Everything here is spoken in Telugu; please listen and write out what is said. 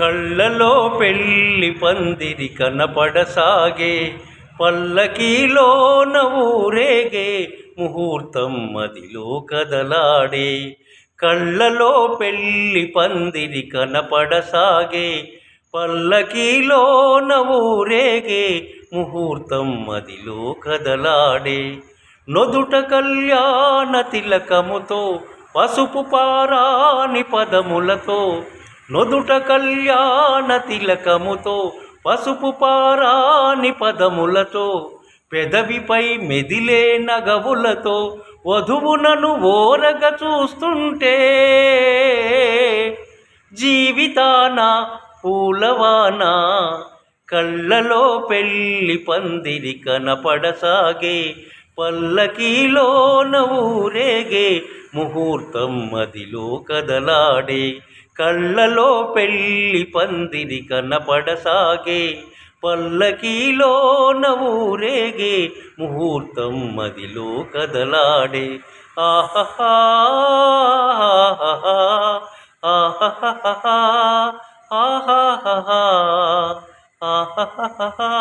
కళ్ళలో పెళ్లి పందిరి కనపడసాగే, పల్లకీలోన ఊరేగే ముహూర్తం మదిలో కదలాడే. కళ్ళలో పెళ్లి పందిరి కనపడసాగే, పల్లకీలోన ఊరేగే ముహూర్తం మదిలో కదలాడే. నొదుట కళ్యాణ తిలకముతో పసుపు పారాని పదములతో, నొదుట కళ్యాణ తిలకముతో పసుపు పారాని పదములతో, పెదవిపై మెదిలే నగవులతో వధువునను ఓరగ చూస్తుంటే, జీవితాన పూలవాన కళ్ళలో పెళ్లి పందిరి కనపడసాగే, పల్లకీలోన ఊరేగే ముహూర్తం మదిలో కదలాడే. కళ్ళలో పెళ్లి పందిరి కనపడసాగే, పల్లకీలోన ఊరేగే ముహూర్తం మదిలో కదలాడే. ఆహా ఆహా ఆహా ఆహా